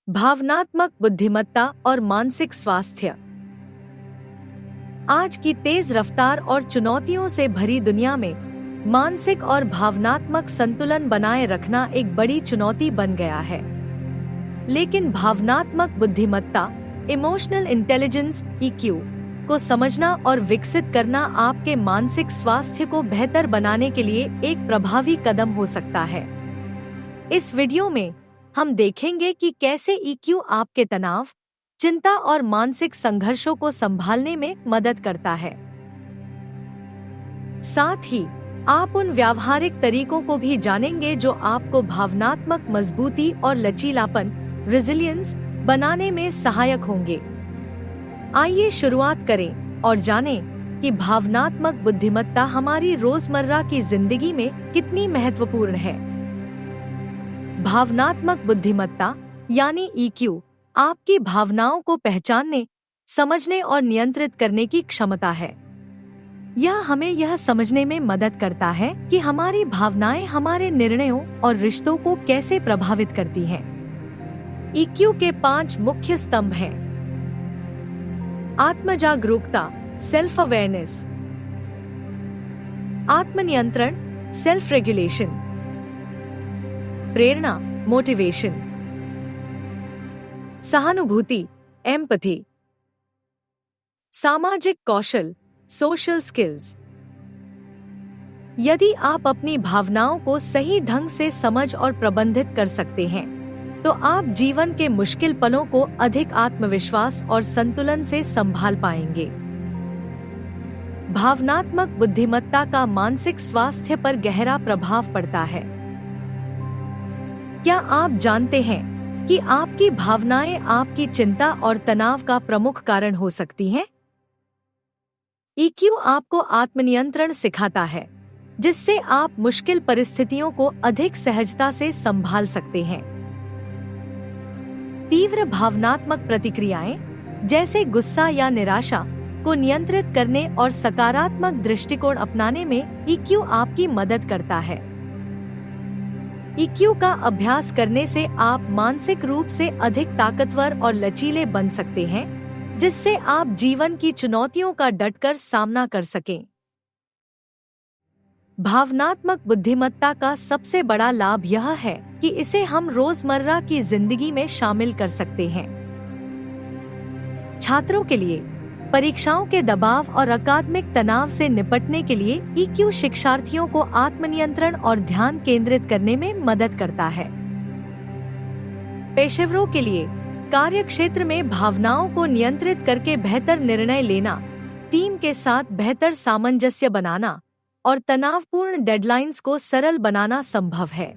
भावनात्मक बुद्धिमत्ता और मानसिक स्वास्थ्य। आज की तेज रफ्तार और चुनौतियों से भरी दुनिया में मानसिक और भावनात्मक संतुलन बनाए रखना एक बड़ी चुनौती बन गया है। लेकिन भावनात्मक बुद्धिमत्ता, इमोशनल इंटेलिजेंस (EQ) को समझना और विकसित करना आपके मानसिक स्वास्थ्य को बेहतर बनाने के लिए एक प्रभावी कदम हो सकता है। इस वीडियो में हम देखेंगे कि कैसे EQ आपके तनाव, चिंता और मानसिक संघर्षों को संभालने में मदद करता है। साथ ही आप उन व्यावहारिक तरीकों को भी जानेंगे जो आपको भावनात्मक मजबूती और लचीलापन (रेजिलियंस) बनाने में सहायक होंगे। आइए शुरुआत करें और जानें कि भावनात्मक बुद्धिमत्ता हमारी रोजमर्रा की जिंदगी में कितनी महत्वपूर्ण है। भावनात्मक बुद्धिमत्ता यानी EQ आपकी भावनाओं को पहचानने, समझने और नियंत्रित करने की क्षमता है। यह हमें यह समझने में मदद करता है कि हमारी भावनाएं हमारे निर्णयों और रिश्तों को कैसे प्रभावित करती हैं। EQ के 5 मुख्य स्तंभ हैं। आत्मजागरूकता (सेल्फ अवेयरनेस), आत्मनियंत्रण (सेल्फ रेगुलेशन), प्रेरणा (मोटिवेशन), सहानुभूति (एम्पैथी), सामाजिक कौशल (सोशल स्किल्स). यदि आप अपनी भावनाओं को सही ढंग से समझ और प्रबंधित कर सकते हैं, तो आप जीवन के मुश्किल पलों को अधिक आत्मविश्वास और संतुलन से संभाल पाएंगे। भावनात्मक बुद्धिमत्ता का मानसिक स्वास्थ्य पर गहरा प्रभाव पड़ता है। क्या आप जानते हैं कि आपकी भावनाएं आपकी चिंता और तनाव का प्रमुख कारण हो सकती हैं? EQ आपको आत्मनियंत्रण सिखाता है, जिससे आप मुश्किल परिस्थितियों को अधिक सहजता से संभाल सकते हैं। तीव्र भावनात्मक प्रतिक्रियाएं, जैसे गुस्सा या निराशा, को नियंत्रित करने और सकारात्मक दृष्टिकोण अपनाने में EQ आपकी मदद करता है। EQ का अभ्यास करने से आप मानसिक रूप से अधिक ताकतवर और लचीले बन सकते हैं, जिससे आप जीवन की चुनौतियों का डटकर सामना कर सकें। भावनात्मक बुद्धिमत्ता का सबसे बड़ा लाभ यह है कि इसे हम रोजमर्रा की जिंदगी में शामिल कर सकते हैं। छात्रों के लिए परीक्षाओं के दबाव और अकादमिक तनाव से निपटने के लिए EQ शिक्षार्थियों को आत्मनियंत्रण और ध्यान केंद्रित करने में मदद करता है। पेशेवरों के लिए कार्य क्षेत्र में भावनाओं को नियंत्रित करके बेहतर निर्णय लेना, टीम के साथ बेहतर सामंजस्य बनाना और तनावपूर्ण डेडलाइंस को सरल बनाना संभव है।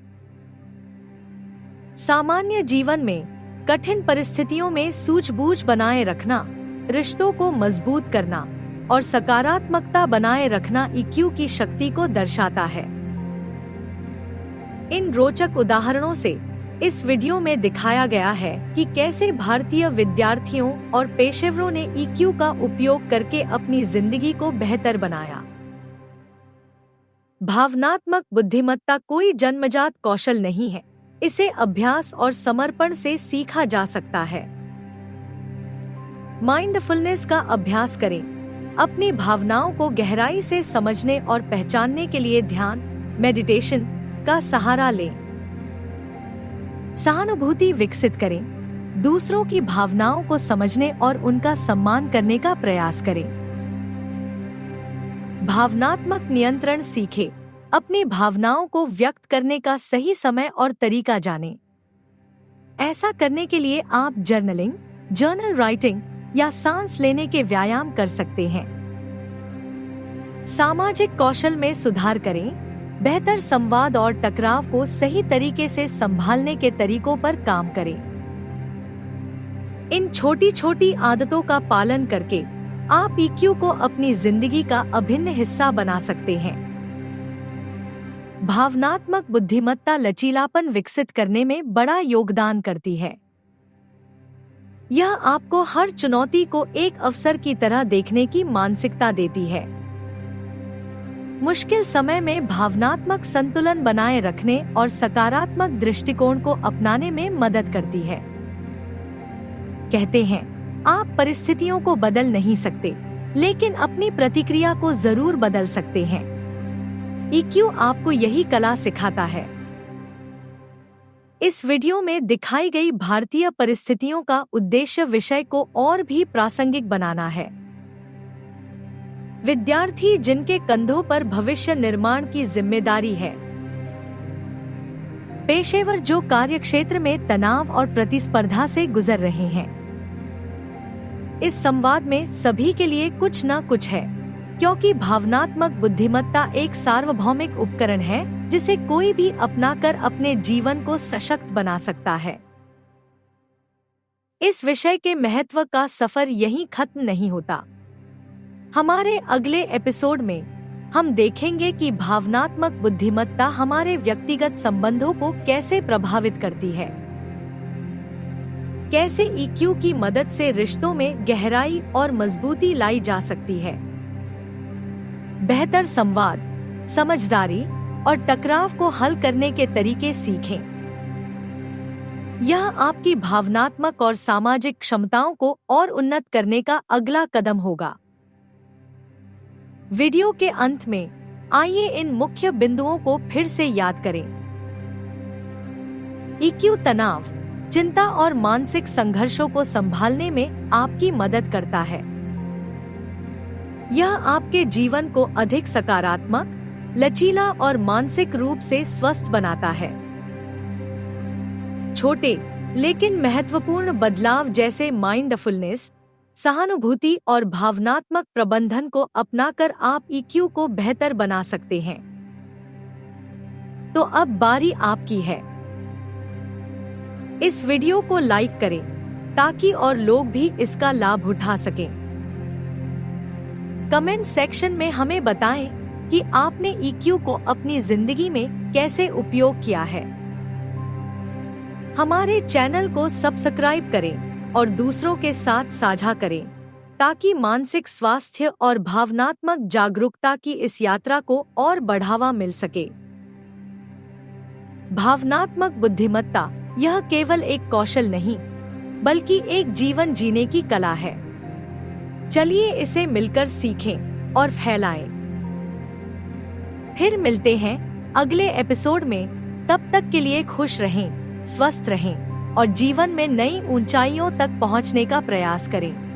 सामान्य जीवन में कठिन परिस्थितियों में सूझबूझ बनाए रखना, रिश्तों को मजबूत करना और सकारात्मकता बनाए रखना EQ की शक्ति को दर्शाता है। इन रोचक उदाहरणों से इस वीडियो में दिखाया गया है कि कैसे भारतीय विद्यार्थियों और पेशेवरों ने EQ का उपयोग करके अपनी जिंदगी को बेहतर बनाया। भावनात्मक बुद्धिमत्ता कोई जन्मजात कौशल नहीं है, इसे अभ्यास और समर्पण से सीखा जा सकता है। माइंडफुलनेस का अभ्यास करें। अपनी भावनाओं को गहराई से समझने और पहचानने के लिए ध्यान, मेडिटेशन का सहारा लें। सहानुभूति विकसित करें। दूसरों की भावनाओं को समझने और उनका सम्मान करने का प्रयास करें। भावनात्मक नियंत्रण सीखें। अपनी भावनाओं को व्यक्त करने का सही समय और तरीका जानें। ऐसा करने के लिए आप जर्नलिंग, जर्नल राइटिंग या सांस लेने के व्यायाम कर सकते हैं। सामाजिक कौशल में सुधार करें। बेहतर संवाद और टकराव को सही तरीके से संभालने के तरीकों पर काम करें। इन छोटी छोटी आदतों का पालन करके आप EQ को अपनी जिंदगी का अभिन्न हिस्सा बना सकते हैं। भावनात्मक बुद्धिमत्ता लचीलापन विकसित करने में बड़ा योगदान करती है। यह आपको हर चुनौती को एक अवसर की तरह देखने की मानसिकता देती है। मुश्किल समय में भावनात्मक संतुलन बनाए रखने और सकारात्मक दृष्टिकोण को अपनाने में मदद करती है। कहते हैं, आप परिस्थितियों को बदल नहीं सकते, लेकिन अपनी प्रतिक्रिया को जरूर बदल सकते हैं। EQ आपको यही कला सिखाता है। इस वीडियो में दिखाई गई भारतीय परिस्थितियों का उद्देश्य विषय को और भी प्रासंगिक बनाना है। विद्यार्थी जिनके कंधों पर भविष्य निर्माण की जिम्मेदारी है, पेशेवर जो कार्यक्षेत्र में तनाव और प्रतिस्पर्धा से गुजर रहे हैं। इस संवाद में सभी के लिए कुछ न कुछ है, क्योंकि भावनात्मक बुद्धिमत्ता एक सार्वभौमिक उपकरण है जिसे कोई भी अपनाकर अपने जीवन को सशक्त बना सकता है। इस विषय के महत्व का सफर यहीं खत्म नहीं होता। हमारे अगले एपिसोड में हम देखेंगे कि भावनात्मक बुद्धिमत्ता हमारे व्यक्तिगत संबंधों को कैसे प्रभावित करती है, कैसे EQ की मदद से रिश्तों में गहराई और मजबूती लाई जा सकती है। बेहतर संवाद, समझदारी और टकराव को हल करने के तरीके सीखें। यह आपकी भावनात्मक और सामाजिक क्षमताओं को और उन्नत करने का अगला कदम होगा। वीडियो के अंत में आइए इन मुख्य बिंदुओं को फिर से याद करें। EQ तनाव, चिंता और मानसिक संघर्षों को संभालने में आपकी मदद करता है। यह आपके जीवन को अधिक सकारात्मक, लचीला और मानसिक रूप से स्वस्थ बनाता है। छोटे लेकिन महत्वपूर्ण बदलाव जैसे माइंडफुलनेस, सहानुभूति और भावनात्मक प्रबंधन को अपनाकर आप EQ को बेहतर बना सकते हैं। तो अब बारी आपकी है। इस वीडियो को लाइक करें ताकि और लोग भी इसका लाभ उठा सकें। कमेंट सेक्शन में हमें बताएं कि आपने EQ को अपनी जिंदगी में कैसे उपयोग किया है। हमारे चैनल को सब्सक्राइब करें और दूसरों के साथ साझा करें ताकि मानसिक स्वास्थ्य और भावनात्मक जागरूकता की इस यात्रा को और बढ़ावा मिल सके। भावनात्मक बुद्धिमत्ता यह केवल एक कौशल नहीं, बल्कि एक जीवन जीने की कला है। चलिए इसे मिलकर सीखें और फैलाएं। फिर मिलते हैं अगले एपिसोड में। तब तक के लिए खुश रहें, स्वस्थ रहें और जीवन में नई ऊंचाइयों तक पहुंचने का प्रयास करें।